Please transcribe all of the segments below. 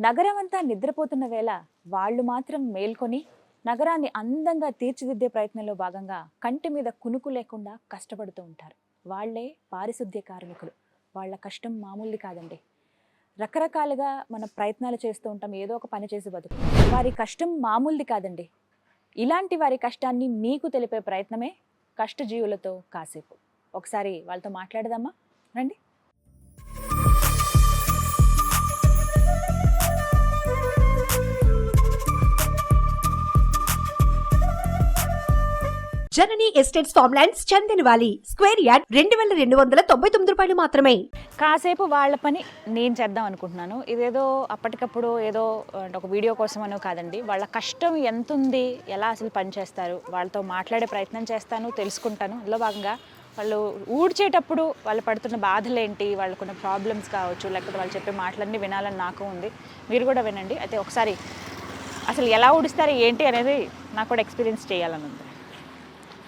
నగరం అంతా నిద్రపోతున్న వేళ వాళ్ళు మాత్రం మేల్కొని నగరాన్ని అందంగా తీర్చిదిద్దే ప్రయత్నంలో భాగంగా కంటి మీద కునుకు లేకుండా కష్టపడుతూ ఉంటారు. వాళ్లే పారిశుద్ధ్య కార్మికులు. వాళ్ళ కష్టం మామూలుది కాదండి. రకరకాలుగా మన ప్రయత్నాలు చేస్తూ ఉంటాం, ఏదో ఒక పని చేసి బతుకు. వారి కష్టం మామూలుది కాదండి. ఇలాంటి వారి కష్టాన్ని మీకు తెలిపే ప్రయత్నమే కష్టజీవులతో కాసేపు. ఒకసారి వాళ్ళతో మాట్లాడదామా? రండి. జననీ ఎస్టేట్స్ ఫార్మ్లాండ్స్ చందనవాలి స్క్వేర్ యార్డ్ 2299 రూపాయలు మాత్రమే. కాసేపు వాళ్ళ పని నేను చేద్దాం అనుకుంటున్నాను. ఇదేదో అప్పటికప్పుడు ఏదో ఒక వీడియో కోసమనో కాదండి. వాళ్ళ కష్టం ఎంత ఉంది, ఎలా అసలు పని చేస్తారు, వాళ్ళతో మాట్లాడే ప్రయత్నం చేస్తాను, తెలుసుకుంటాను. అందులో భాగంగా వాళ్ళు ఊడ్చేటప్పుడు వాళ్ళు పడుతున్న బాధలు ఏంటి, వాళ్ళకున్న ప్రాబ్లమ్స్ కావచ్చు, లేకపోతే వాళ్ళు చెప్పే మాటలన్నీ వినాలని నాకు ఉంది. మీరు కూడా వినండి. అయితే ఒకసారి అసలు ఎలా ఊడిస్తారు ఏంటి అనేది నాకు కూడా ఎక్స్పీరియన్స్ చేయాలని ఉంది.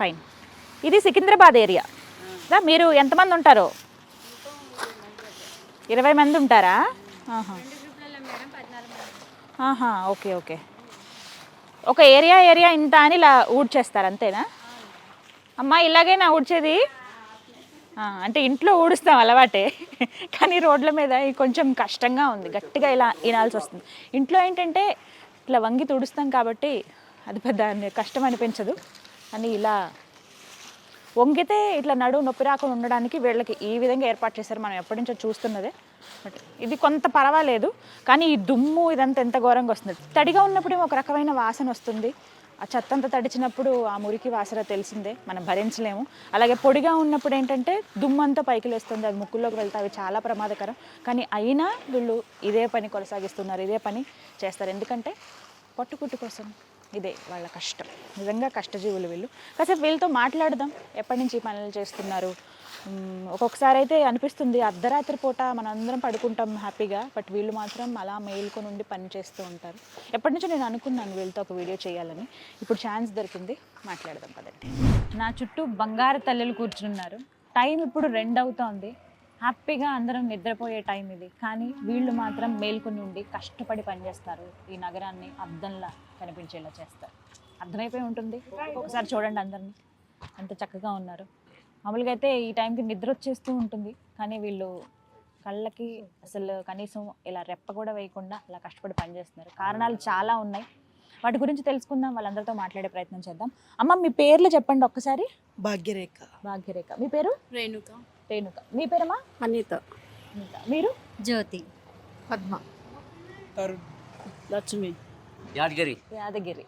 ఫైన్. ఇది సికింద్రాబాద్ ఏరియా. మీరు ఎంతమంది ఉంటారో? 20 మంది ఉంటారా? Okay okay. ఒక ఏరియా ఇంత అని ఇలా ఊడ్చేస్తారు అంతేనా? అమ్మా ఇలాగేనా ఊడ్చేది? అంటే ఇంట్లో ఊడుస్తాం అలవాటే, కానీ రోడ్ల మీద కొంచెం కష్టంగా ఉంది, గట్టిగా ఇలా వినాల్సి వస్తుంది. ఇంట్లో ఏంటంటే ఇట్లా వంగి తుడుస్తాం కాబట్టి అది పెద్ద కష్టం అనిపించదు. అని ఇలా వంగితే ఇట్లా నడువు నొప్పి రాకుండా ఉండడానికి వీళ్ళకి ఈ విధంగా ఏర్పాటు చేశారు. మనం ఎప్పటి నుంచో చూస్తున్నదే. బట్ ఇది కొంత పర్వాలేదు, కానీ ఈ దుమ్ము ఇదంతా ఎంత ఘోరంగా వస్తుంది. తడిగా ఉన్నప్పుడేమో ఒక రకమైన వాసన వస్తుంది. ఆ చెత్తంతా తడిచినప్పుడు ఆ మురికి వాసన తెలిసిందే, మనం భరించలేము. అలాగే పొడిగా ఉన్నప్పుడు ఏంటంటే దుమ్ము అంతా పైకి లేస్తుంది, అది ముక్కుల్లోకి వెళ్తే అవి చాలా ప్రమాదకరం. కానీ అయినా వీళ్ళు ఇదే పని కొనసాగిస్తున్నారు, ఇదే పని చేస్తారు. ఎందుకంటే పట్టుకుట్టు కోసం. ఇదే వాళ్ళ కష్టం. నిజంగా కష్టజీవులు వీళ్ళు. కాసేపు వీళ్ళతో మాట్లాడదాం. ఎప్పటి నుంచి పనులు చేస్తున్నారు? ఒక్కొక్కసారి అయితే అనిపిస్తుంది అర్ధరాత్రి పూట మనందరం పడుకుంటాం హ్యాపీగా, బట్ వీళ్ళు మాత్రం అలా మేల్కొని ఉండి పని చేస్తూ ఉంటారు. ఎప్పటి నుంచో నేను అనుకున్నాను వీళ్ళతో ఒక వీడియో చేయాలని. ఇప్పుడు ఛాన్స్ దొరికింది, మాట్లాడదాం పదండి. నా చుట్టూ బంగారు తల్లులు కూర్చున్నారు. టైం ఇప్పుడు 2 అవుతోంది. హ్యాపీగా అందరం నిద్రపోయే టైం ఇది, కానీ వీళ్ళు మాత్రం మేల్కొని ఉండి కష్టపడి పనిచేస్తారు. ఈ నగరాన్ని అద్దంలా కనిపించేలా చేస్తారు. అర్థమైపోయి ఉంటుంది. ఒకసారి చూడండి అందరినీ ఎంత చక్కగా ఉన్నారు. మామూలుగా అయితే ఈ టైంకి నిద్ర వచ్చేస్తూ ఉంటుంది, కానీ వీళ్ళు కళ్ళకి అసలు కనీసం ఇలా రెప్ప కూడా వేయకుండా అలా కష్టపడి పనిచేస్తున్నారు. కారణాలు చాలా ఉన్నాయి, వాటి గురించి తెలుసుకుందాం, వాళ్ళందరితో మాట్లాడే ప్రయత్నం చేద్దాం. అమ్మ మీ పేర్లు చెప్పండి ఒక్కసారి. భాగ్యరేఖ. భాగ్యరేఖ. మీ పేరు? రేణుక. రేణుక. మీ పేరమ్మా? అనిత. మీరు? జ్యోతి. పద్మ. లక్ష్మి. యాదగిరి.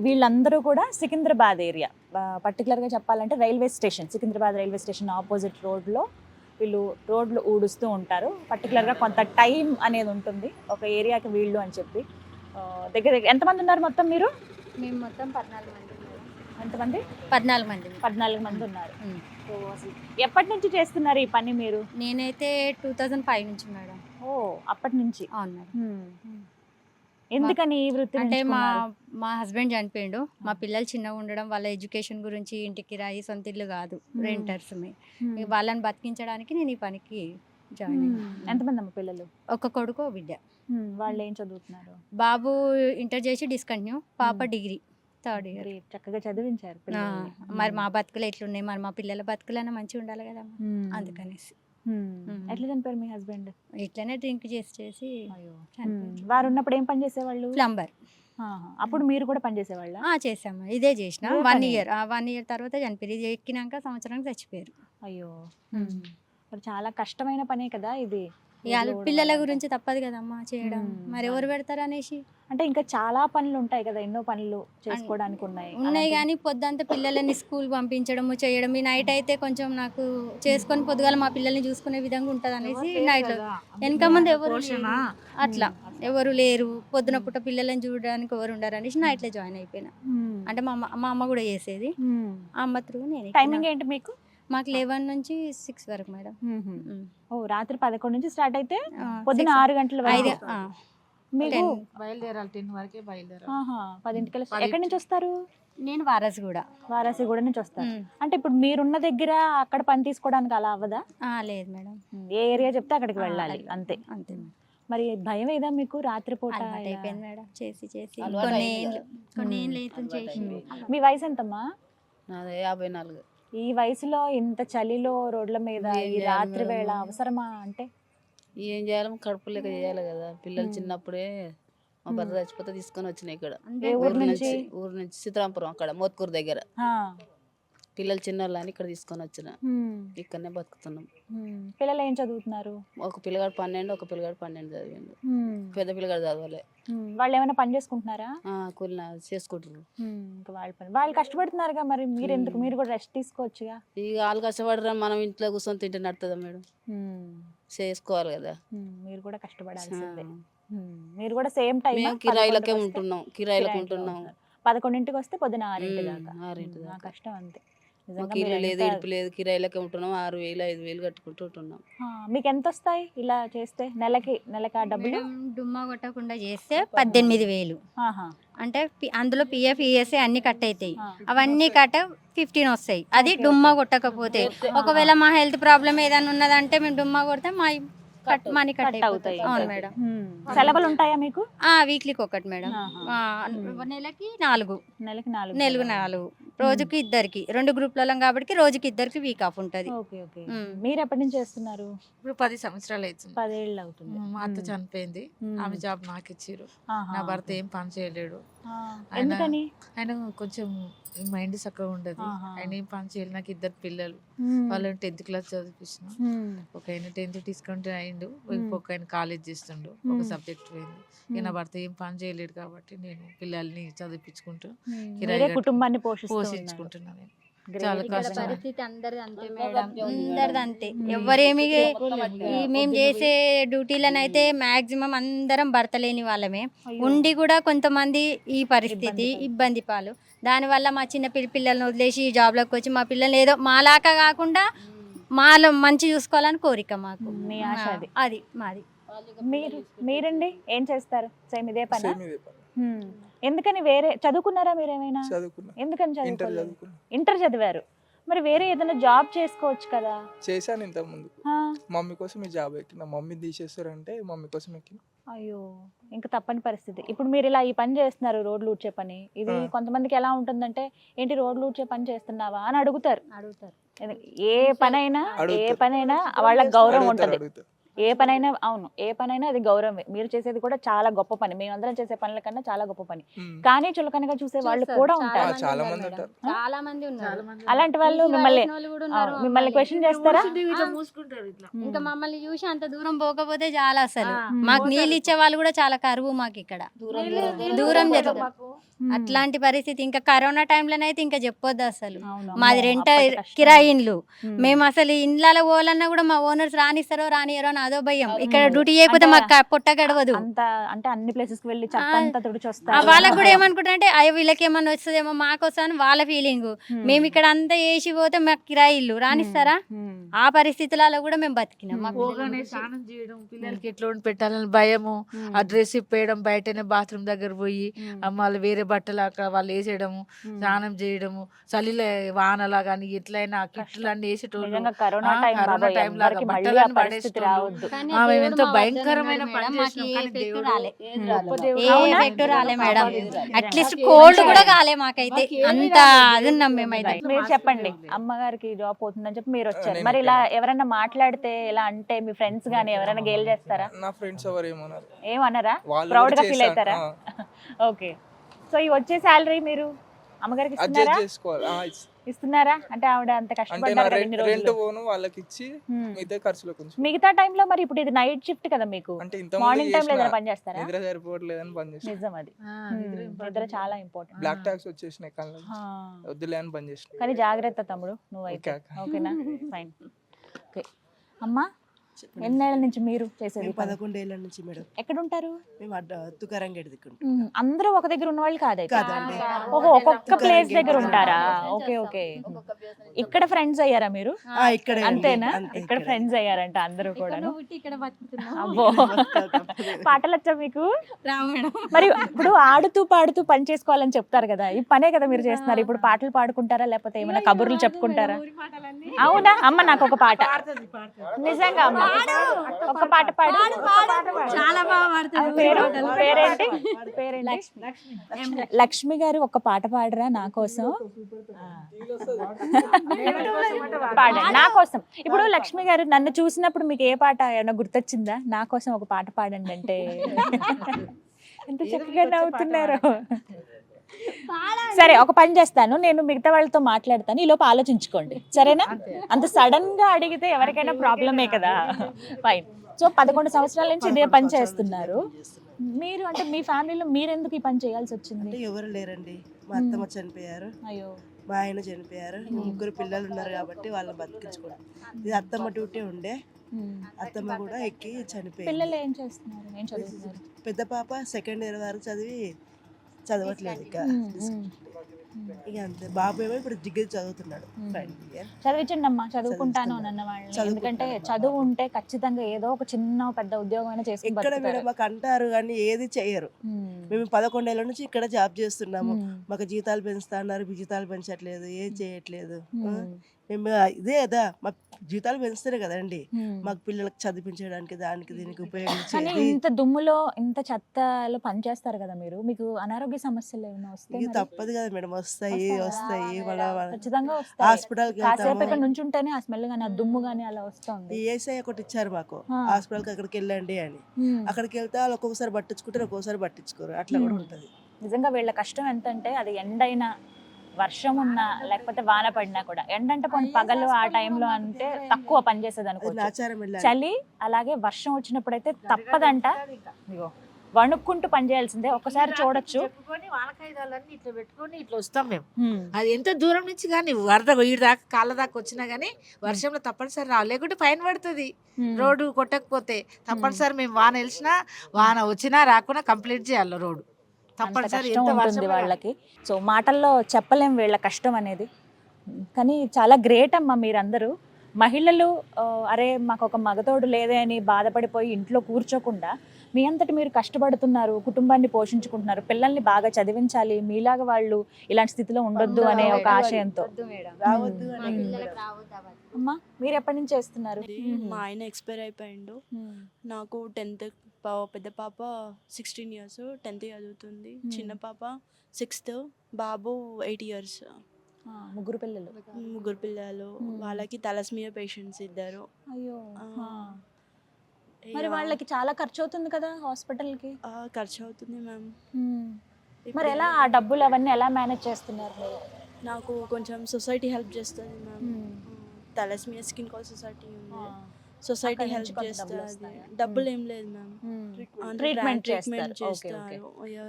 వీళ్ళందరూ కూడా సికింద్రాబాద్ ఏరియా, పర్టికులర్గా చెప్పాలంటే railway station, Secunderabad railway station opposite రోడ్లో వీళ్ళు రోడ్లు ఊడుస్తూ ఉంటారు. పర్టికులర్గా కొంత టైం అనేది ఉంటుంది ఒక ఏరియాకి వీళ్ళు అని చెప్పి. దగ్గర ఎంతమంది ఉన్నారు మొత్తం మీరు? మేము మొత్తం 14 మంది. ఎంతమంది? 14 మంది ఉన్నారు. సో అసలు ఎప్పటి నుంచి చేస్తున్నారు ఈ పని మీరు? నేనైతే 2005 నుంచి మేడం. ఓ, అప్పటి నుంచి. అవును మేడం. ఎందుకని ఈ వృత్తి? అంటే మా హస్బెండ్ చనిపోయిండు. మా పిల్లలు చిన్నగా ఉండడం, వాళ్ళ ఎడ్యుకేషన్ గురించి, ఇంటికి రాయి, సొంత ఇల్లు కాదు, రెంటర్స్. వాళ్ళని బతికించడానికి నేను ఈ పనికి జాయిన్ అయ్యాను. ఎంతమంది అమ్మ పిల్లలు? ఒక కొడుకు, బిడ్డ. వాళ్ళు ఏం చదువుతున్నారు? బాబు ఇంటర్ చేసి డిస్కంటిన్యూ, పాప డిగ్రీ 3rd ఇయర్. చక్కగా చదివించారు. మరి మా బతుకులు ఎట్లున్నాయి, మరి మా పిల్లల బతుకులైనా మంచిగా ఉండాలి కదా, అందుకనేసి. ఎట్లా చనిపోయారు మీ హస్బెండ్? ఇట్లనే డ్రింక్ చేసి. వారు ఉన్నప్పుడు ఏం పని చేసేవాళ్ళు? ప్లంబర్. అప్పుడు మీరు కూడా పని చేసేవాళ్ళ? చేసాము, ఇదే చేసిన 1 ఇయర్. 1 ఇయర్ తర్వాత చనిపోయారు. ఇది ఎక్కినాక సంవత్సరానికి చచ్చిపోయారు. అయ్యో, మరి చాలా కష్టమైన పనే కదా ఇది. పిల్లల గురించి తప్పదు కదమ్మా చేయడం, మరి ఎవరు పెడతారు అనేసి. అంటే ఇంకా చాలా పనులు ఉంటాయి కదా, ఎన్నో పనులు చేసుకోవడానికి ఉన్నాయి కానీ పొద్దంతా పిల్లలని స్కూల్ పంపించడము చేయడం. ఈ నైట్ అయితే కొంచెం నాకు చేసుకొని పొద్దుగాల మా పిల్లల్ని చూసుకునే విధంగా ఉంటుంది అనేసి నైట్ వెనక మంది ఎవరు అట్లా ఎవరు లేరు, పొద్దున పూట పిల్లలని చూడడానికి ఎవరు ఉండరు అనేసి నైట్లో జాయిన్ అయిపోయినా. అంటే మా అమ్మ కూడా చేసేది, ఆ అమ్మ త్రూ నేను. టైమింగ్ ఏంటి మీకు? మాకు 11 నుంచి 6 వరకు మేడం. ఓ, రాత్రి 11 నుంచి స్టార్ట్ అయితే పొద్దున 6 గంటల వరకు. మీకు బయలుదేరాలి 10 వరకే బయలుదేరాలి. 10కి. ఎక్కడి నుంచి వస్తారు? నేను వారాసిగూడ నుంచి వస్తారు. అంటే ఇప్పుడు మీరున్న దగ్గర అక్కడ పని తీసుకోవడానికి అలా అవ్వదా? లేదు మేడం, ఏ ఏరియా చెప్తే అక్కడికి వెళ్ళాలి అంతే. అంతే. మరి భయం ఏదా మీకు రాత్రిపూట అలవాటు ఇలా? అయిపోయింది మేడం, చేసి చేసి అలవాటు కొన్ని అయింది ఏళ్ళు కొన్ని ఏళ్ళు అవుతుంది చేసి. మీ వయసు ఎంతమ్మా? నాది 54. ఈ వయసులో ఇంత చలిలో రోడ్ల మీద ఏం ఈ చేయాలి రాత్రి మేడం? వేళ అవసరమా అంటే? ఏం చేయాలి, కడుపు లేక చేయాలి కదా. పిల్లలు చిన్నప్పుడే మా భర్త చచ్చిపోతే తీసుకొని వచ్చినాయి ఇక్కడ ఏ ఊరు నుంచి? ఊరు నుంచి సీతారాంపురం, అక్కడ మోత్కూరు దగ్గర. ఆ, పిల్లలు చిన్నోళ్ళని ఇక్కడ తీసుకొని వచ్చిన, హ్మ్, ఇక్కడనే బతుకుతున్నాం. పిల్లలు ఏం చదువుతున్నారు? ఒక పిల్లగాడు 12, ఒక పిల్లగాడు 12 చదివిండు. హ్మ్, పెద్ద పిల్లగాడు చదవలే. వాళ్ళు ఏమైనా పని చేసుకుంటున్నారా? కూలిన చేసుకుంటారు. ఇంకా వాళ్ళ పని వాళ్ళు కష్టపడుతున్నారుగా, మరి మీరు ఎందుకు? మీరు కూడా రెస్ట్ తీసుకోవచ్చుగా. ఇక వాళ్ళు కష్టపడరా, మనం ఇంట్లో కూర్చొని తింటే నడుతుందా మేడం? చేసుకోవాలి కదా. మీరు కూడా కష్టపడాల్సిందే. మీరు కూడా సేమ్ టైం మేము కిరాయిలకే ఉంటున్నాం, కిరాయిలకు ఉంటున్నాం. 11ంటికి వస్తే పొద్దున 6 దాకా. 6 ఆ, కష్టం అంతే మాకు నిజంగా. ఇల్లు మీరు లేదు, ఎంత- ఇడుపు లేదు, కిరాయిలకే ఉంటున్నాం. 6,000 5,000 కట్టుకుంటూ ఉంటున్నాం. ఆ, మీకు ఎంత వస్తాయి ఇలా చేస్తే? నెలకి ఆ డబ్బులు? మేడం డుమ్మా కొట్టకుండా చేస్తే 18,000. ఆహా. అంటే అందులో పిఎఫ్ ఈఎస్ఐ అన్ని కట్ అవుతాయి. ఆ. అవన్నీ కట్ 15 వస్తాయి. అది డుమ్మా కొట్టకపోతే. ఒకవేళ మా హెల్త్ ప్రాబ్లం ఏదైనా ఉన్నదంటే మేము డుమ్మా కొడితే మా మనీ కట్ కట్ అవుతాయి. అవుతాయి. అవును మేడం. సెలవులు ఉంటాయా మీకు? వీక్లీకి ఒకటి మేడం. ఆహా. నెలకి 4, నెలకి 4? నెలకు 4, రోజుకి 2కి, 2 గ్రూప్లలో కాబట్టి రోజుకి 2కి వీక్ ఆఫ్ ఉంటది. Okay okay. మీరు ఎప్పటి నుంచి చేస్తున్నారు? ఇప్పుడు 10 సంవత్సరాలు అవుతుంది. 10 ఏళ్ళు అవుతుంది. మా అత్త చనిపోయింది, ఆమె జాబ్ నాకు ఇచ్చారు. ఆహా. నా భర్త ఏం పని చేయలేడు. ఆ, ఎందుకని? ఆయన కొంచెం మైండ్ చక్కగా ఉండదు. ఆహా. ఆయన ఏం పని చేయలేదు. నాకు 2 పిల్లలు, వాళ్ళని 10th క్లాస్ చదివించిన. ఒక ఆయన 10th డిస్కౌంట్ అయిండు, ఇంకొక ఆయన కాలేజ్ చేస్తుండు, ఒక సబ్జెక్ట్ పోయింది. ఇక నా భర్త ఏం పని చేయలేడు కాబట్టి నేను పిల్లల్ని చదివించుకుంటూ కిరాయి మీరే కుటుంబాన్ని పోషించుకుంటున్నాను. నేను Great. చాలా ఇక్కడ కష్టం. పరిస్థితి అందరిది అంతే మేడం, అందరిది అంతే. ఎవరేమి మేము చేసే డ్యూటీలనైతే మాక్సిమం అందరం భర్త లేని వాళ్ళమే ఉండి కూడా కొంతమంది ఈ పరిస్థితి ఇబ్బంది పాలు. దానివల్ల మా చిన్న పిల్లల్ని వదిలేసి జాబ్లోకి వచ్చి మా పిల్లల్ని ఏదో మాలాగా కాకుండా మాలో మంచి చూసుకోవాలని కోరిక మాకు. మీ ఆశ అది. అది మాది. మీరండి ఏం చేస్తారు? సేమ్ ఇదే పని? సేమ్ ఇదే పని. ఎందుకని వేరే చదువుకున్నారా మీరేమైనా? చదువుకున్నా, ఎందుకని ఇంటర్ చదువుకోలేదు? చదువుకున్నా. ఇంటర్ చదివారు, మరి వేరే ఏదైనా జాబ్ చేసుకోవచ్చు కదా. చేశాను ఇంత ముందు. ఆ, మమ్మీ కోసం ఈ జాబ్ ఎక్కిన, మమ్మీ తీసేస్తారంటే మమ్మీ కోసం ఎక్కిన. అయ్యో, ఇంకా తప్పని పరిస్థితి. ఇప్పుడు మీరు ఇలా ఈ పని చేస్తున్నారు, రోడ్లు ఊడ్చే పని. ఇది కొంతమందికి ఎలా ఉంటుందంటే, ఏంటి రోడ్లు ఊడ్చే పని చేస్తున్నావా అని అడుగుతారు. ఏ పనైనా వాళ్ళకి గౌరవం ఉంటుంది. అడుగుతారు. ఏ పనైనా, అవును, ఏ పనైనా అది గౌరవమే. మీరు చేసేది కూడా చాలా గొప్ప పని, మేమందరం చేసే పనుల కన్నా చాలా గొప్ప పని. కానీ చులకనగా చూసే వాళ్ళు కూడా ఉంటారు. చాలా మంది ఉంటారు. చాలా మంది ఉన్నారు. అలాంటి వాళ్ళు మిమ్మల్ని క్వశ్చన్ చేస్తారా? ఇంకా మమ్మల్ని చూసి అంత దూరం పోకపోతే చాలా, అసలు మాకు నీళ్ళు ఇచ్చే వాళ్ళు కూడా చాలా కరువు మాకు ఇక్కడ, దూరం జరుగుతుంది. అట్లాంటి పరిస్థితి. ఇంకా కరోనా టైంలోనైతే ఇంకా చెప్పొద్దు అసలు. మాది రెంట్ కిరాయి ఇండ్లు. మేము అసలు ఇండ్లలో పోవాలన్నా కూడా మా ఓనర్స్ రానిస్తారో రానియరో అని అదో భయం. ఇక్కడ డ్యూటీ చేయకపోతే మాకు పొట్ట గడవదు. అంత అంటే అన్ని ప్లేసెస్ కి వెళ్ళి చెత్త తుడిచి వస్తారు. వాళ్ళకి కూడా ఏమనుకుంటారంటే అయ్యో వీళ్ళకి ఏమన్నా వస్తుందేమో మాకు వస్తుందని వాళ్ళ ఫీలింగ్. మేము ఇక్కడ అంతా వేసి పోతే మాకు కిరాయి ఇల్లు రానిస్తారా? ఆ పరిస్థితులలో కూడా మేము బతికినాం. మాకు పోగానే స్నానం చేయడం, పిల్లలకి ఎట్లా వండి పెట్టాలని భయము, ఆ డ్రెస్ ఇప్పేయడం, బయటనే బాత్రూమ్ దగ్గర పోయి మళ్ళీ వేరే బట్టలు అక్కడ వాళ్ళు వేసేయడము, స్నానం చేయడము, చలిలో వానలా కానీ ఎట్లయినా కిట్లు అన్ని వేసేటోళ్ళు. నిజంగా కరోనా ఆ, టైం కరోనా బాబాయ్, టైం లాగా ఎవరికి మళ్ళీ బట్టలను ఆ పరిస్థితి పడేసేటోళ్ళు. రావద్దు. కానీ ఆ, మేము దేవుడు ఎంతో మా భయంకరమైన వద్దన్నాడు పని మేడం. మాకు చేసినాం, ఏ కానీ ఎఫెక్ట్ దేవుడు రాలే. ఏ అవునా? ఎఫెక్ట్ రాలే మేడం. అట్లీస్ట్ మాకు కోల్డ్ ఏమీ కూడా రాలేదు. కాలే మాకైతే. అంత అది ఉన్నాం మేమైతే. మీరు చెప్పండి, అమ్మగారికి జాబ్ పోతుందని చెప్పి మీరు వచ్చారు. మరి ఇలా ఎవరైనా మాట్లాడితే ఇలా అంటే మీ ఫ్రెండ్స్ గానీ ఎవరైనా గేల్ చేస్తారా? నా ఫ్రెండ్స్ ఎవరు ఏమన్నారు? ఏమన్నారా? వాళ్ళు ప్రౌడ్ కూడా గా ఫీల్ చేశారు. అవుతారా? ఓకే. సో ఈ వచ్చే శాలరీ మీరు అమ్మగారికి ఇస్తున్నారా? అడ్జస్ట్ చేసుకోవాలి. ఇస్తున్నారా? అంటే ఆవిడ అంత అంటే నా కష్టపడ్డారు కదా ఇన్ని రెంట్ రోజులు. పోను వాళ్ళకి ఇచ్చి మిగతా ఖర్చులో కొంచెం. మిగతా టైంలో మరి ఇప్పుడు ఇది నైట్ షిఫ్ట్ కదా మీకు, అంటే ఇంత మార్నింగ్ టైంలో ఏదైనా పని చేస్తారా? నిద్ర సరిపోవట్లేదని పని చేసిన. నిజం అది. నిద్ర చాలా ఇంపార్టెంట్. బ్లాక్ టాక్స్ వచ్చేసినాయి కళ్ళు, వద్దులే అని పని చేసిన. కానీ జాగ్రత్త తమ్ముడు నువ్వైతే. ఓకే అక్క. ఓకేనా? ఫైన్. ఓకే అమ్మా, ఎన్నేళ్ళ నుంచి మీరు చేసేది? 11 ఏళ్ళ నుంచి మేడం. ఎక్కడ ఉంటారు? మేము తుకారం గేట్ దిక్కు అందరూ ఒక దగ్గర ఉన్న వాళ్ళు కాదైతే? కాదండి. ఓహో, ఒక్కొక్క ప్లేస్ దగ్గర ఉంటారా? Okay okay. ఇక్కడ ఫ్రెండ్స్ అయ్యారా మీరు? ఇక్కడే అంతేనా? ఇక్కడ ఫ్రెండ్స్ అయ్యారంట అందరూ కూడా. ఇక్కడ బతుకుతున్నాం. అబ్బో, పాటలు వచ్చా మీకు? రావు మేడం. మరి ఇప్పుడు ఆడుతూ పాడుతూ పని చేసుకోవాలని చెప్తారు కదా, ఈ పనే కదా మీరు చేస్తున్నారు. ఇప్పుడు పాటలు పాడుకుంటారా లేకపోతే ఏమైనా కబుర్లు చెప్పుకుంటారా? అవునా అమ్మ, నాకు ఒక పాట నిజంగా అమ్మ. ఒక పాట పాడు. చాలా బాగా ఆ పాడుతుంది. పేరేంటి? లక్ష్మి గారు ఒక పాట పాడరా నా కోసం? పాడండి నా కోసం. ఇప్పుడు లక్ష్మి గారు నన్ను చూసినప్పుడు మీకు ఏ పాట ఏమైనా గుర్తొచ్చిందా? నా కోసం ఒక పాట పాడండి అంటే ఎంత చక్కగా నవ్వుతున్నారు. సరే ఒక పని చేస్తాను, నేను మిగతా వాళ్ళతో మాట్లాడతాను, ఈలోపు ఆలోచించుకోండి సరేనా? అంత సడన్ గా అడిగితే ఎవరికైనా ప్రాబ్లమే కదా. ఫైన్. సో 11 సంవత్సరాల నుంచి ఇదే పని చేస్తున్నారు మీరు. అంటే మీ ఫ్యామిలీలో మీరెందుకు ఈ పని చేయాల్సి వచ్చింది? అంటే ఎవరు లేరండి, మా అత్తమ్మ చనిపోయారు, అయ్యో. మా ఆయన చనిపోయారు, ముగ్గురు పిల్లలు ఉన్నారు కాబట్టి వాళ్ళని బతికించుకోండి. ఇది అత్తమ్మ డ్యూటీ ఉండే, అత్తమ్మ కూడా ఎక్కి చనిపోయింది. పిల్లలు ఏం చేస్తున్నారు? ఏం చదువుతున్నారు? పెద్ద పాప 2nd ఇయర్ వరకు చదవట్లేదు ఇక అంతే. బాబు ఏమో ఇప్పుడు డిగ్రీ చదువుతున్నాడు. చదివించండి అమ్మా, చదువుకుంటాను అన్న వాళ్ళని. ఎందుకంటే చదువు ఉంటే ఖచ్చితంగా ఏదో ఒక చిన్న పెద్ద ఉద్యోగం అయినా చేసుకుని ఇక్కడ మేడం మాకు అంటారు కానీ ఏది చెయ్యరు. మేము 11 ఏళ్ళ నుంచి ఇక్కడ జాబ్ చేస్తున్నాము, మాకు జీతాలు పెంచుతా అన్నారు, జీతాలు పెంచట్లేదు, ఏం చేయట్లేదు. మేము ఇదే కదా, మా జీతాలు పెంచుతారే కదండి మాకు పిల్లలకు చదివించడానికి దానికి దీనికి కానీ ఉపయోగించేది. ఇంత దుమ్ములో ఇంత చెత్తలో పని చేస్తారు కదా మీరు, మీకు అనారోగ్య సమస్యలు ఏమైనా వస్తే ఇది తప్పదు కదా మేడం, వస్తాయి ఖచ్చితంగా వస్తాయి. హాస్పిటల్కి కాసేపు ఇక్కడ వెళ్తాము. నుంచుంటేనే ఆ స్మెల్ గానీ ఆ దుమ్ము గానీ అలా వస్తుంది. ఏసఐ ఒకటి ఇచ్చారు మాకు, హాస్పిటల్కి అక్కడికి వెళ్ళండి అని. అక్కడికి వెళ్తే వాళ్ళు ఒక్కొక్కసారి పట్టించుకుంటారు, ఒక్కొక్కసారి పట్టించుకోరు, అట్లా కూడా ఉంటది. నిజంగా వీళ్ళ కష్టం ఎంత అంటే, అది ఎండైనా వర్షం ఉన్నా లేకపోతే వాన పడినా కూడా, ఎండంటే పోనీ పగలు ఆ టైంలో అంటే తక్కువ పని చేసేది అనుకోవచ్చు, ఆచారం వెళ్ళాలి. చలి అలాగే వర్షం వచ్చినప్పుడైతే తప్పదంట. ఇగో వణుక్కుంటూ పని చేయాల్సిందే. ఒకసారి చూడొచ్చు, వానకాయదాలన్నీ ఇట్లా పెట్టుకొని ఇట్లా వస్తాం మేము. అది ఎంత దూరం నుంచి కానీ వరద ఈడు దాకా కాళ్ళ దాకా వచ్చినా కానీ వర్షంలో తప్పనిసరి రావు, లేకుంటే ఫైన్ పడుతుంది రోడ్డు కొట్టకపోతే. తప్పనిసరి మేము వాన వెలిసినా వాన వచ్చినా రాకుండా కంప్లీట్ చేయాలి రోడ్డు తప్పనిసరి. కష్టం ఉంటుంది వాళ్ళకి. సో మాటల్లో చెప్పలేం వీళ్ళ కష్టం అనేది. కానీ చాలా గ్రేట్ అమ్మా మీరందరూ. మహిళలు అరే మాకు ఒక మగతోడు లేదే అని బాధపడిపోయి ఇంట్లో కూర్చోకుండా మీ అంతటి మీరు కష్టపడుతున్నారు, కుటుంబాన్ని పోషించుకుంటున్నారు, పిల్లల్ని బాగా చదివించాలి, మీలాగా వాళ్ళు ఇలాంటి స్థితిలో ఉండొద్దు అనే ఒక ఆశయంతో. రావద్దు అని అమ్మా మీరు ఎప్పటి నుంచి చేస్తున్నారు? మా ఆయన ఎక్స్పైర్ అయిపోయిండు. నాకు 10th పెద్ద పాప 16 years 10th చదువుతుంది, చిన్న పాప 6th, బాబు 8 years. ముగ్గురు పిల్లలు. ముగ్గురు పిల్లలు, వాళ్ళకి తలస్మియా పేషెంట్స్ ఇద్దరు. అయ్యో. మరి వాళ్ళకి చాలా ఖర్చు అవుతుంది కదా హాస్పిటల్కి. ఖర్చు అవుతుంది మ్యామ్. మరి ఎలా ఆ డబ్బులు అవన్నీ ఎలా మేనేజ్ చేస్తున్నారు మీరు? నాకు కొంచెం సొసైటీ హెల్ప్ చేస్తుంది మ్యామ్. తలస్మియా స్కిన్ కాల్ సొసైటీ ఉంది, సొసైటీ హెల్ప్ చేస్తుంది. డబ్బులు ఏం లేదు మ్యామ్, ట్రీట్మెంట్ చేస్తారు.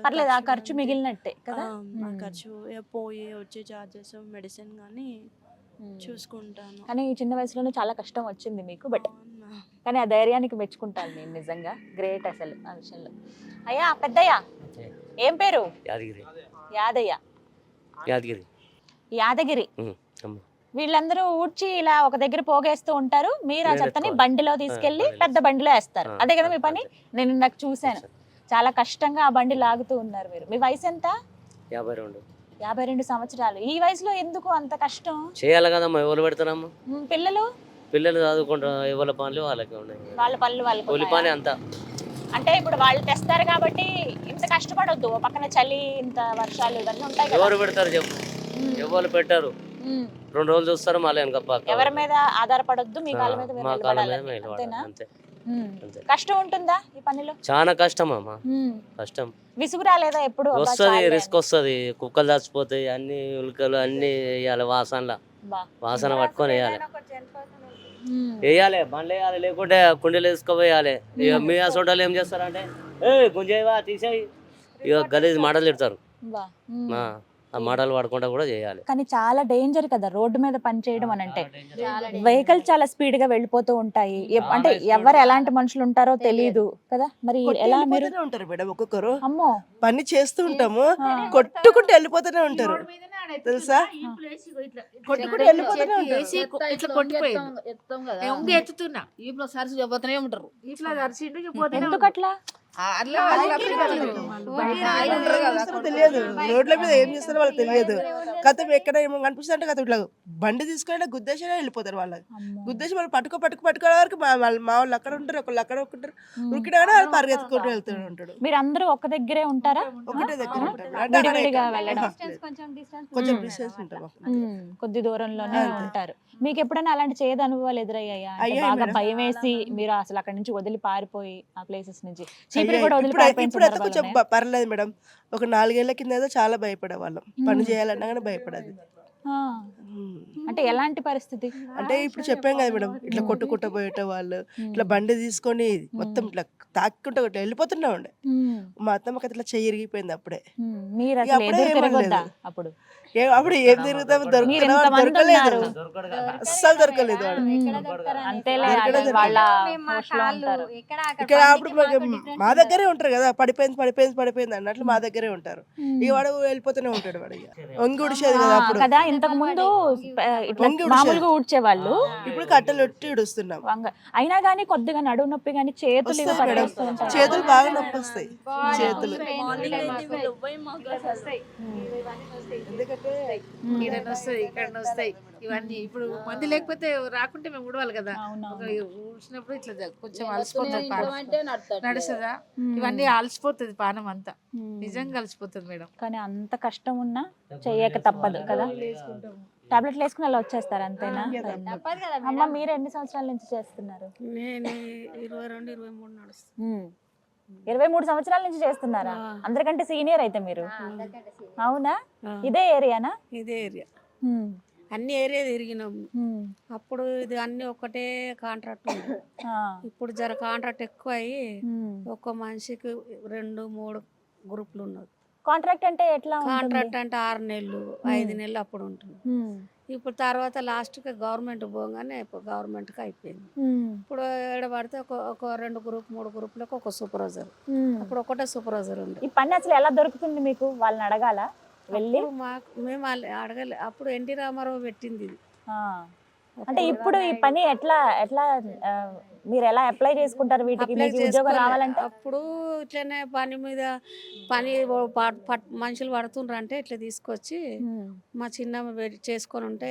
పర్లేదు, ఆ ఖర్చు మిగిలినట్టే కదా. ఆ ఖర్చు పోయి వచ్చే చార్జెస్, మెడిసిన్ కానీ చూసుకుంటాను. కానీ ఈ చిన్న వయసులోనే చాలా కష్టం వచ్చింది మీకు, బట్ కానీ ఆ ధైర్యానికి మెచ్చుకుంటాను నేను. నిజంగా గ్రేట్ అసలు ఆ విషయంలో. అయ్యా పెద్దయ్యా, ఏం పేరు? యాదగిరి. యాదయ్య. యాదగిరి. యాదగిరి. వీళ్ళందరూ ఊడ్చి ఇలా ఒక దగ్గర పోగేస్తూ ఉంటారు, మీరు ఆ చెత్తని బండిలో తీసుకెళ్లి పెద్ద బండిలో వేస్తారు, అదే కదా మీ పని? నేను నాకు చూశాను, చాలా కష్టంగా ఆ బండి లాగుతూ ఉన్నారు మీరు. మీ వయసు ఎంత? 52 సంవత్సరాలు. ఈ వయసులో ఎందుకు అంత కష్టం చేయాలి కదమ్మా, ఎవరు పెడతారమ్మా? పిల్లలు చదువుకుంటారు, ఎవరి పనులు వాళ్ళకి ఉన్నాయి, వాళ్ళ పనులు వాళ్ళకి కూలి పని అంతా. అంటే ఇప్పుడు వాళ్ళు తెస్తారు కాబట్టి ఇంత కష్టపడొద్దు, పక్కన చలి ఇంత వర్షాలు ఇవన్నీ ఉంటాయి కదా. ఎవరు పెడతారు చెప్పు? ఎవరు పెట్టారు, 2 రోజులు చూస్తారు మళ్ళీ వెనక. ఎవరి మీద ఆధారపడొద్దు, మీ కాళ్ళ మీద మీరు నిలబడాలి. అంతేనా? కష్టం ఉంటుందా ఈ పనిలో? చాలా కష్టం అమ్మా, కష్టం. విసుగు రాలేదా ఎప్పుడు? వస్తుంది, రిస్క్ వస్తుంది, కుక్కలు చచ్చిపోతాయి, అన్ని ఉల్కలు అన్ని వేయాలి, వాసన పట్టుకొని వేయాలి, బండ్లు వేయాలి, లేకుంటే కుండీలు వేసుకోవేయాలి. ఇక మీ సోటాలు ఏం చేస్తారంటే గుంజేవా తీసేయి, ఇక గలీజ్ మాటలు తిడతారు. ఆ మాటలు పడకుండా కూడా చేయాలి. కానీ చాలా డేంజర్ కదా రోడ్డు మీద పని చేయడం అని అంటే. వెహికల్ చాలా స్పీడ్ గా వెళ్ళిపోతూ ఉంటాయి, అంటే ఎవరు ఎలాంటి మనుషులు ఉంటారో తెలియదు కదా. మరి ఎలా మీరు ఉంటారు మేడం, ఒక్కొక్కరు అమ్మో పని చేస్తూ ఉంటాము, కొట్టుకుంటూ వెళ్ళిపోతూనే ఉంటారు తెలుసా, కొట్టుకుంటూ వెళ్ళిపోతూనే ఉంటారు. ఎత్తుతున్నా ఇప్పుడు సరిసి చెప్పబోతూనే ఉంటారు. ఇట్లా ఎందుకు అట్లా? తెలియదు, రోడ్ల మీద ఏం చేస్తారో వాళ్ళకి తెలియదు. కథ ఎక్కడ ఏమో కనిపిస్తుంది అంటే కథ ఇట్లా బండి తీసుకొని గుద్దేసి వెళ్ళిపోతారు వాళ్ళకి. గుద్దేసి వాళ్ళు పట్టుకోవడం వరకు మా వాళ్ళు అక్కడ ఉంటారు, ఒకళ్ళు అక్కడ ఉంటారు. ఉరికినా కానీ వాళ్ళు పరిగెత్తుకుంటూ వెళ్తూ ఉంటాడు. మీరు అందరూ ఒక దగ్గరే ఉంటారా? ఒకటే దగ్గర ఉంటారు. అంటే అక్కడ విడివిడిగా వెళ్ళడం కొంచెం డిస్టెన్స్ ఉంటాం. కొద్ది దూరంలోనే ఉంటారు. మీకు ఎప్పుడైనా అలాంటి చేదు అనుభవాలు ఎదురయ్యాయా? అంటే అయ్యాయి బాగా మేడం. భయం వేసి మీరు అసలు అక్కడ నుంచి వదిలి పారిపోయి ఆ ప్లేసెస్ నుంచి చీపురు కూడా వదిలి పారిపోయిన ఇప్పుడైతే కొంచెం సందర్భాలు పర్లేదు మేడం. ఒక 4 ఏళ్ల కింద అయితే చాలా భయపడే వాళ్ళం. పని చేయాలన్నా కానీ భయపడేది. ఆ. అంటే ఎలాంటి పరిస్థితి? అంటే ఇప్పుడు చెప్పాం కదా మేడం, ఇట్లా కొట్టుకుంటూ పోయేట వాళ్ళు ఇట్లా బండి తీసుకొని మొత్తం ఇట్లా తాక్కుంటూ ఇట్లా వెళ్ళిపోతున్నా ఉండే. మా అత్తమ్మకి ఇట్లా చెయ్యి ఇరిగిపోయింది అప్పుడే. మీరు ఇక అసలు అప్పుడే ఎదురు తిరగొద్దా ఏమనలేదు. అప్పుడు? అప్పుడు ఏం తిరుగుతాము, మీరు ఎంతమంది దొరకలేదు, ఉన్నారు? అస్సలు దొరకలేదు వాడు. అంతేలే, దొరకడం అది వాళ్ళ మేము మా హోస్ట్లో కాళ్ళు ఉంటారు. ఇక్కడ అప్పుడు మా దగ్గరే ఉంటారు కదా, పడిపోయింది అన్నట్లు మా దగ్గరే ఉంటారు. ఇక వాడు వెళ్ళిపోతూనే ఉంటాడు. వాడు ఇక వంగి ఉడిచేది కదా అప్పుడు. కదా ఇంతకు ముందు ఇట్లా వంగి ఉడిచేది. మామూలుగా ఊడ్చేవాళ్ళు. ఇప్పుడు కట్టెలు ఒట్టి ఉడుస్తున్నాం. అయినా గానీ కొద్దిగా నడువు నొప్పి గానీ చేతులు ఇవి వస్తాయి మేడం, పట్టేస్తూ ఉంటాయి. చేతులు బాగా నొప్పి వస్తాయి. చేతులు ఎందుకంటే ఇక్కడ వస్తాయి, ఇక్కడ వస్తాయి ఇవన్నీ. ఇప్పుడు మంది లేకపోతే రాకుంటే మేము ఉడవాలి కదా. ఒక ఊడ్చినప్పుడు ఇట్లా కొంచెం అలసిపోతుంది పానం, నడుస్తుందా ఇవన్నీ అలసిపోతుంది పానం అంతా. నిజంగా అలసిపోతుంది మేడం. కానీ అంత కష్టం ఉన్నా చెయ్యక తప్పదు కదా. టాబ్లెట్లు వేసుకుని అలా వచ్చేస్తారు అంతేనా? అమ్మ మీరు ఎన్ని సంవత్సరాల నుంచి చేస్తున్నారు? నేను 22, 23 నడుస్తాను. 23 సంవత్సరాల నుంచి చేస్తున్నారా? అందరికంటే సీనియర్ అయితే మీరు. అవునా? ఇదే ఏరియానా? ఇదే ఏరియా, అన్ని ఏరియా తిరిగినాము. అప్పుడు ఇది అన్ని ఒకటే కాంట్రాక్ట్ ఉంది. ఇప్పుడు జర కాంట్రాక్ట్ ఎక్కువ అయ్యి ఒక్క మనిషికి 2-3 గ్రూపులు ఉన్నది. కాంట్రాక్ట్ అంటే ఎట్లా ఉంటుంది? కాంట్రాక్ట్ అంటే 6 నెలలు 5 నెలలు అప్పుడు ఉంటుంది. ఇప్పుడు తర్వాత లాస్ట్కి గవర్నమెంట్ పోగానే గవర్నమెంట్కి అయిపోయింది. ఇప్పుడు ఏడ పడితే ఒక 2 గ్రూప్ 3 గ్రూపులకు ఒక సూపర్వైజర్. అప్పుడు ఒకటే సూపర్వైజర్ ఉంది. ఈ పని అసలు ఎలా దొరుకుతుంది మీకు? వాళ్ళని అడగాల వెళ్ళి? మేము అడగలే. అప్పుడు ఎన్టీ రామారావు పెట్టింది ఇది. అంటే ఇప్పుడు ఈ పని ఎట్లా ఎట్లా మీరు ఎలా అప్లై చేసుకుంటారు వీటికి? మీకు ఉద్యోగం రావాలంటే అప్పుడు ఇట్లనే పని మీద పని మనుషులు పడుతుండ్రు అంటే ఇట్లా తీసుకొచ్చి మా చిన్నమ్మ చేసుకొని ఉంటే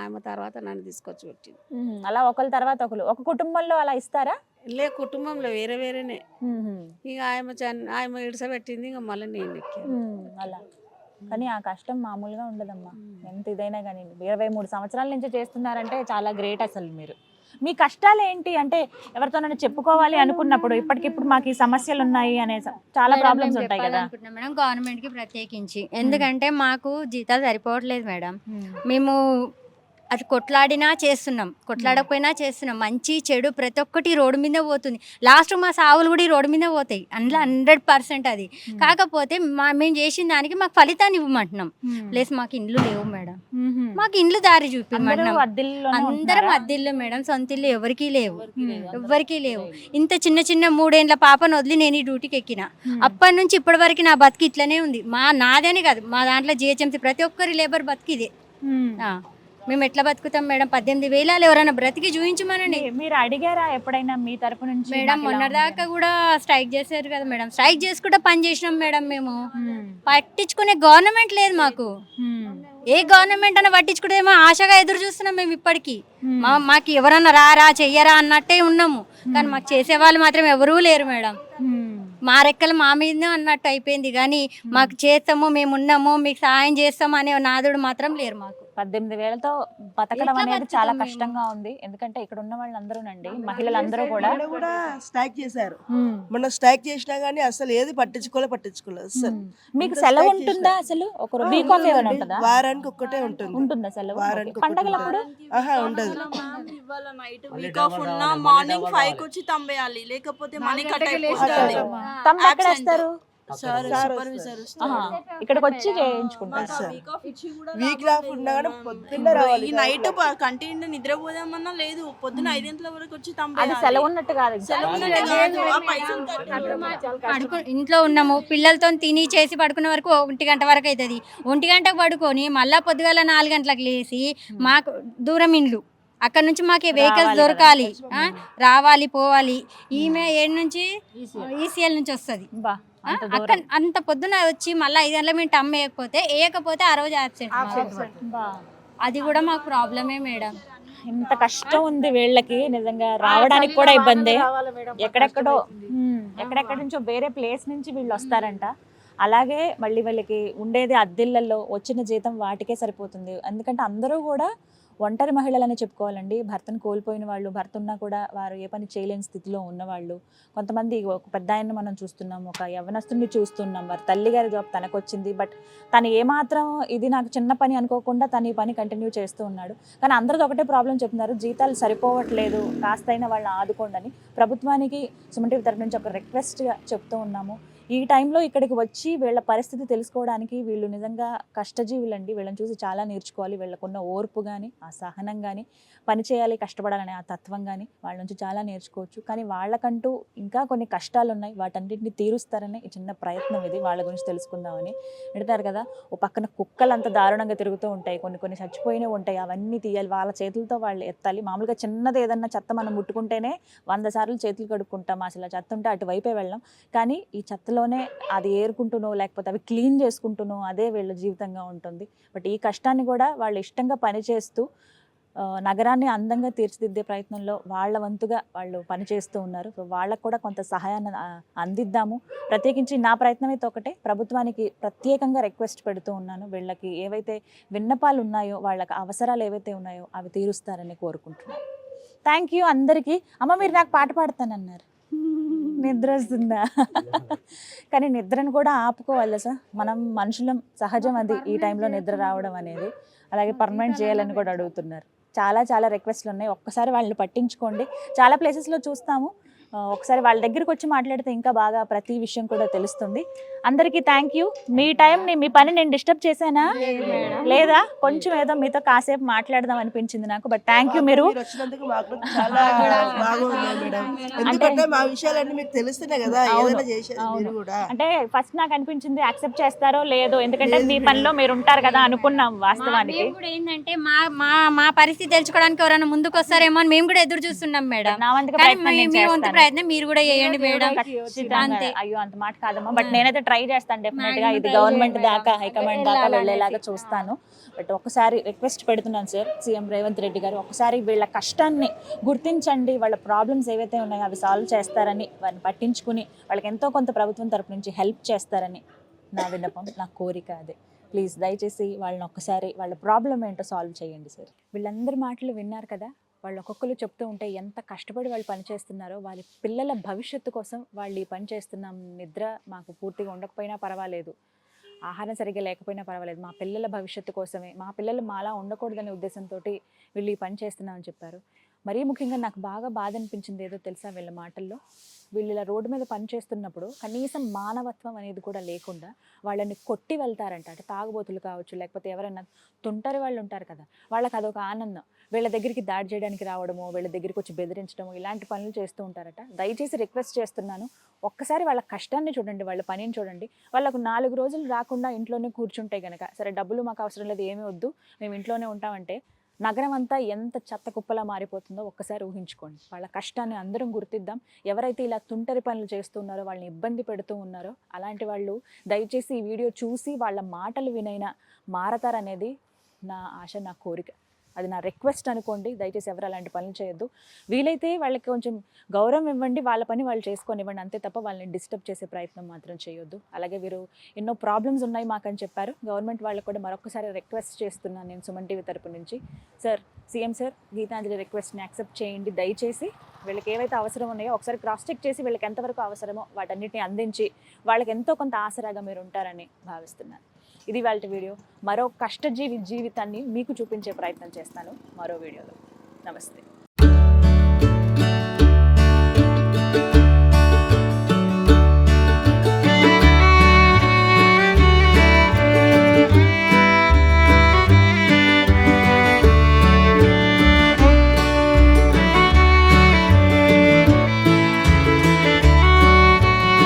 ఆమె తర్వాత నన్ను తీసుకొచ్చి పెట్టింది. అలా ఒకరి తర్వాత ఒకరు ఒక కుటుంబంలో అలా ఇస్తారా? లే, కుటుంబంలో వేరే వేరేనే. ఇక ఆమె ఇడిసబెట్టింది, ఇక మళ్ళీ నేను ఎక్కాను అలా. కానీ ఆ కష్టం మామూలుగా ఉండదమ్మా, ఎంత ఇదైనా కానీ. 23 సంవత్సరాల నుంచి చేస్తున్నారంటే చాలా గ్రేట్ అసలు మీరు. మీ కష్టాలు ఏంటి అంటే ఎవరితోనైనా చెప్పుకోవాలి అనుకున్నప్పుడు ఇప్పటికిప్పుడు మాకు ఈ సమస్యలు ఉన్నాయి అనే చాలా ప్రాబ్లమ్స్ ఉంటాయి కదా మేడం. గవర్నమెంట్ కి ప్రత్యేకించి ఎందుకంటే మాకు జీతాలు సరిపోవట్లేదు మేడం. మేము అది కొట్లాడినా చేస్తున్నాం, కొట్లాడకపోయినా చేస్తున్నాం. మంచి చెడు ప్రతి ఒక్కటి రోడ్డు మీద పోతుంది. లాస్ట్ మా సావులు కూడా రోడ్డు మీద పోతాయి, అందులో 100% అది. కాకపోతే మేము చేసిన దానికి మాకు ఫలితాన్ని ఇవ్వమంటున్నాం. ప్లస్ మాకు ఇండ్లు లేవు మేడం, మాకు ఇండ్లు దారి చూపిమంటున్నాం. అందరం అద్దెల్లో మేడం, సొంత ఇల్లు ఎవరికీ లేవు, ఎవ్వరికీ లేవు. ఇంత చిన్న 3 ఏళ్ళ పాపను వదిలి నేను ఈ డ్యూటీకి ఎక్కిన. అప్పటి నుంచి ఇప్పటి వరకు నా బతికి ఇట్లనే ఉంది. నాదేనే కాదు, మా దాంట్లో జిహెచ్ఎంసీ ప్రతి ఒక్కరి లేబర్ బతికిదే. మేము ఎట్లా బతుకుతాం మేడం? 18,000 ఎవరైనా బ్రతికి చూపించమనండి. మీరు అడిగారా ఎప్పుడైనా మీ తరపు నుంచి? మేడం మొన్నటిదాకా కూడా స్ట్రైక్ చేశారు కదా మేడం, స్ట్రైక్ చేసుకుంటే పని చేసినాం మేడం. మేము పట్టించుకునే గవర్నమెంట్ లేదు మాకు. ఏ గవర్నమెంట్ అన్న పట్టించుకుంటేమో ఆశగా ఎదురు చూస్తున్నాం మేము ఇప్పటికీ. మాకు ఎవరన్నా రారా చెయ్యరా అన్నట్టే ఉన్నాము, కానీ మాకు చేసే వాళ్ళు మాత్రం ఎవరూ లేరు మేడం. మా రెక్కలు మా మీదనే అన్నట్టు అయిపోయింది, కానీ మాకు చేస్తాము, మేము ఉన్నాము, మీకు సహాయం చేస్తాము అనే నాదుడు మాత్రం లేరు మాకు. 18,000తో బతకడం అనేది చాలా కష్టంగా ఉంది. ఎందుకంటే ఇక్కడ ఉన్న వాళ్ళందరూనండి, మహిళలందరూ కూడా స్ట్రైక్ చేశారు. మొన్న స్ట్రైక్ చేసినా గానీ అసలు ఏది పట్టించుకోలేదు అసలు. మీకు సెలవు ఉంటుందా అసలు? ఒక వీక్ ఆఫ్ ఏమైనా ఉంటుందా? వారానికి ఒక్కటే ఉంటుంది. ఉంటుందా సెలవు? వారానికి పండగలప్పుడు ఉండదు. ఇవాళ నైట్ వీక్ ఆఫ్ ఉన్నా మార్నింగ్ 5కి వచ్చి తంబేయాలి, లేకపోతే మనీ కట్ అయిపోతుంది. తమ్ము ఎక్కడ వేస్తారు? సూపర్వైజర్ ఇక్కడికి వచ్చి చేయించుకుంటారు. వీక్ ఆఫ్ ఉన్నా కానీ పొద్దున్న రావాలి. ఈ నైట్ కంటిన్యూ నిద్రపోదామన్నా లేదు, పొద్దున 5 గంటల వరకు వచ్చి అది తంబేయాలి. సెలవు ఉన్నట్టు కాదు. ఇంట్లో ఉన్నాము, పిల్లలతో తిని చేసి పడుకునే వరకు 1 గంట వరకు అవుతుంది. 1 గంటకు పడుకొని మళ్ళా పొద్దుగాల 4 గంటలకు లేచి, మాకు దూరం ఇండ్లు, అక్కడ నుంచి మాకు వెహికల్స్ దొరకాలి, రావాలి పోవాలి. ఈమె ఏడు నుంచి ఈసీఎల్ నుంచి వస్తుంది. అంత అక్కడ అంత పొద్దున వచ్చి మళ్ళీ 5 గంటల మేము టమ్ వేయకపోతే ఆ రోజు యాబ్సెంట్ బా. అది కూడా మాకు ప్రాబ్లమే మేడం. ఇంత కష్టం ఉంది వీళ్ళకి నిజంగా రావడానికి కూడా ఇబ్బంది. ఎక్కడెక్కడో ఎక్కడెక్కడి నుంచో వేరే ప్లేస్ నుంచి వీళ్ళు వస్తారంట. అలాగే మళ్ళీ వీళ్ళకి ఉండేది అద్దెళ్ళల్లో వచ్చిన జీతం వాటికే సరిపోతుంది. ఎందుకంటే అందరూ కూడా ఒంటరి మహిళలని చెప్పుకోవాలండి. భర్తను కోల్పోయిన వాళ్ళు, భర్త ఉన్నా కూడా వారు ఏ పని చేయలేని స్థితిలో ఉన్నవాళ్ళు. కొంతమంది ఒక పెద్ద ఆయన్ని మనం చూస్తున్నాం, ఒక యవ్వనస్తుని చూస్తున్నాం. వారి తల్లిగారి జాబ్ తనకు వచ్చింది, బట్ తను ఏమాత్రం ఇది నాకు చిన్న పని అనుకోకుండా తను ఈ పని కంటిన్యూ చేస్తూ ఉన్నాడు. కానీ అందరిది ఒకటే ప్రాబ్లం చెప్తున్నారు, జీతాలు సరిపోవట్లేదు, కాస్తైనా వాళ్ళని ఆదుకోండి అని. ప్రభుత్వానికి సుమన్ టీవీ తరఫు నుంచి ఒక రిక్వెస్ట్గా చెప్తూ ఉన్నాము. ఈ టైంలో ఇక్కడికి వచ్చి వీళ్ళ పరిస్థితి తెలుసుకోవడానికి వీళ్ళు నిజంగా కష్టజీవులండి. వీళ్ళని చూసి చాలా నేర్చుకోవాలి. వీళ్ళకున్న ఓర్పు కానీ, ఆ సహనం కానీ, పని చేయాలి, కష్టపడాలనే ఆ తత్వం కానీ వాళ్ళ నుంచి చాలా నేర్చుకోవచ్చు. కానీ వాళ్ళకంటూ ఇంకా కొన్ని కష్టాలు ఉన్నాయి, వాటన్నిటిని తీరుస్తారనే ఈ చిన్న ప్రయత్నం ఇది. వాళ్ళ గురించి తెలుసుకుందామని. పెడతారు కదా, ఓ పక్కన కుక్కలు అంత దారుణంగా తిరుగుతూ ఉంటాయి, కొన్ని చచ్చిపోయినవి ఉంటాయి, అవన్నీ తీయాలి, వాళ్ళ చేతులతో వాళ్ళు ఎత్తాలి. మామూలుగా చిన్నది ఏదన్నా చెత్త మనం ముట్టుకుంటేనే 100 సార్లు చేతులు కడుక్కుంటాం, అసలు చెత్త ఉంటే అటువైపే వెళ్ళాం. కానీ ఈ చెత్తలోనే అది ఏరుకుంటూనో లేకపోతే అవి క్లీన్ చేసుకుంటూనో అదే వీళ్ళ జీవితంగా ఉంటుంది. బట్ ఈ కష్టాన్ని కూడా వాళ్ళు ఇష్టంగా పనిచేస్తూ నగరాన్ని అందంగా తీర్చిదిద్దే ప్రయత్నంలో వాళ్ళ వంతుగా వాళ్ళు పనిచేస్తూ ఉన్నారు. సో వాళ్ళకు కూడా కొంత సహాయాన్ని అందిద్దాము. ప్రత్యేకించి నా ప్రయత్నం అయితే ఒకటే, ప్రభుత్వానికి ప్రత్యేకంగా రిక్వెస్ట్ పెడుతూ ఉన్నాను. వీళ్ళకి ఏవైతే విన్నపాలు ఉన్నాయో, వాళ్ళకి అవసరాలు ఏవైతే ఉన్నాయో అవి తీరుస్తారని కోరుకుంటున్నాను. థ్యాంక్ యూ అందరికీ. అమ్మ మీరు నాకు పాట పాడతానన్నారు, నిద్ర వస్తుందా? కానీ నిద్రను కూడా ఆపుకోవాలి సార్, మనం మనుషులం, సహజం అది ఈ టైంలో నిద్ర రావడం అనేది. అలాగే పర్మనెంట్ చేయాలని కూడా అడుగుతున్నారు. చాలా రిక్వెస్ట్లు ఉన్నాయి, ఒక్కసారి వాళ్ళని పట్టించుకోండి. చాలా ప్లేసెస్లో చూస్తాము, ఒకసారి వాళ్ళ దగ్గరికి వచ్చి మాట్లాడితే ఇంకా బాగా ప్రతి విషయం కూడా తెలుస్తుంది. అందరికీ థ్యాంక్ యూ. మీ టైంని, మీ పని నేను డిస్టర్బ్ చేశానా? లేదా? కొంచెం ఏదో మీతో కాసేపు మాట్లాడదాం అనిపించింది నాకు. But thank you. మీరు వచ్చినందుకు మాకు చాలా బాగుంది మేడం. ఎందుకంటే మా విషయాలన్నీ మీకు తెలుస్తున్నాయి కదా, ఏదైనా చేసేది మీరు కూడా. అంటే ఫస్ట్ నాకు అనిపించింది యాక్సెప్ట్ చేస్తారో లేదో, ఎందుకంటే మీ పనిలో మీరు ఉంటారు కదా అనుకున్నాం. వాస్తవానికి మేము కూడా ఏంటంటే మా పరిస్థితి తెలుసుకోవడానికి ఎవరైనా ముందుకు వస్తారేమో అని మేము కూడా ఎదురు చూస్తున్నాం మేడం. నా వంతుగా ప్రయత్నం నేను చేస్తాను. ప్రయత్నం మీరు కూడా చేయండి మేడం. అంతే. అయ్యో అంత మాట కాదమ్మా, బట్ నేనైతే ట్రై చేస్తాను డెఫినెట్ గా. ఇది గవర్నమెంట్ దాకా, హైకమాండ్ దాకా వెళ్ళేలాగా చూస్తాను. బట్ ఒకసారి రిక్వెస్ట్ పెడుతున్నాను సార్, సీఎం రేవంత్ రెడ్డి గారు, ఒకసారి వీళ్ళ కష్టాన్ని గుర్తించండి, వాళ్ళ ప్రాబ్లమ్స్ ఏవైతే ఉన్నాయో అవి సాల్వ్ చేస్తారని, వారిని పట్టించుకుని వాళ్ళకి ఎంతో కొంత ప్రభుత్వం తరపు నుంచి హెల్ప్ చేస్తారని నా విన్నపం, నా కోరిక అదే. ప్లీజ్ దయచేసి వాళ్ళని ఒక్కసారి వాళ్ళ ప్రాబ్లం ఏంటో సాల్వ్ చేయండి సార్. వీళ్ళందరి మాటలు విన్నారు కదా, వాళ్ళు ఒక్కొక్కరు చెప్తూ ఉంటే ఎంత కష్టపడి వాళ్ళు పనిచేస్తున్నారో, వాళ్ళ పిల్లల భవిష్యత్తు కోసం వాళ్ళు ఈ పని చేస్తున్నాం. నిద్ర మాకు పూర్తిగా ఉండకపోయినా పర్వాలేదు, ఆహారం సరిగ్గా లేకపోయినా పర్వాలేదు, మా పిల్లల భవిష్యత్తు కోసమే, మా పిల్లలు మాలా ఉండకూడదనే ఉద్దేశంతో వీళ్ళు ఈ పని చేస్తున్నామని చెప్పారు. మరీ ముఖ్యంగా నాకు బాగా బాధ అనిపించింది ఏదో తెలుసా, వీళ్ళ మాటల్లో, వీళ్ళు ఇలా రోడ్డు మీద పని చేస్తున్నప్పుడు కనీసం మానవత్వం అనేది కూడా లేకుండా వాళ్ళని కొట్టి వెళ్తారంట. అంటే తాగుబోతులు కావచ్చు, లేకపోతే ఎవరైనా తుంటరి వాళ్ళు ఉంటారు కదా, వాళ్ళకి అదొక ఆనందం. వీళ్ళ దగ్గరికి దాడి చేయడానికి రావడము, వీళ్ళ దగ్గరికి వచ్చి బెదిరించడము, ఇలాంటి పనులు చేస్తూ ఉంటారట. దయచేసి రిక్వెస్ట్ చేస్తున్నాను, ఒక్కసారి వాళ్ళ కష్టాన్ని చూడండి, వాళ్ళ పనిని చూడండి. వాళ్ళకు 4 రోజులు రాకుండా ఇంట్లోనే కూర్చుంటే కనుక, సరే డబ్బులు మాకు అవసరం లేదు, ఏమీ వద్దు, మేము ఇంట్లోనే ఉంటామంటే నగరం అంతా ఎంత చెత్త కుప్పలా మారిపోతుందో ఒక్కసారి ఊహించుకోండి. వాళ్ళ కష్టాన్ని అందరం గుర్తిద్దాం. ఎవరైతే ఇలా తుంటరి పనులు చేస్తున్నారో, వాళ్ళని ఇబ్బంది పెడుతూ ఉన్నారో, అలాంటి వాళ్ళు దయచేసి ఈ వీడియో చూసి వాళ్ళ మాటలు వినైనా మారతారనేది నా ఆశ, నా కోరిక. అది నా రిక్వెస్ట్ అనుకోండి. దయచేసి ఎవరు అలాంటి పనులు చేయొద్దు. వీలైతే వాళ్ళకి కొంచెం గౌరవం ఇవ్వండి, వాళ్ళ పని వాళ్ళు చేసుకొని ఇవ్వండి, అంతే తప్ప వాళ్ళని డిస్టర్బ్ చేసే ప్రయత్నం మాత్రం చేయొద్దు. అలాగే వీరు ఎన్నో ప్రాబ్లమ్స్ ఉన్నాయి మాకని చెప్పారు. గవర్నమెంట్ వాళ్ళకు కూడా మరొకసారి రిక్వెస్ట్ చేస్తున్నాను నేను సుమన్ టీవీ తరపు నుంచి. సార్, సీఎం సార్, గీతాంజలి రిక్వెస్ట్ని యాక్సెప్ట్ చేయండి. దయచేసి వీళ్ళకి ఏవైతే అవసరం ఉన్నాయో ఒకసారి క్రాస్ చెక్ చేసి వీళ్ళకి ఎంతవరకు అవసరమో వాటన్నిటిని అందించి వాళ్ళకి ఎంతో కొంత ఆసరాగా మీరు ఉంటారని భావిస్తున్నాను. ఇది వాళ్ళ వీడియో. మరో కష్టజీవి జీవితాన్ని మీకు చూపించే ప్రయత్నం చేస్తాను మరో వీడియోలో. నమస్తే.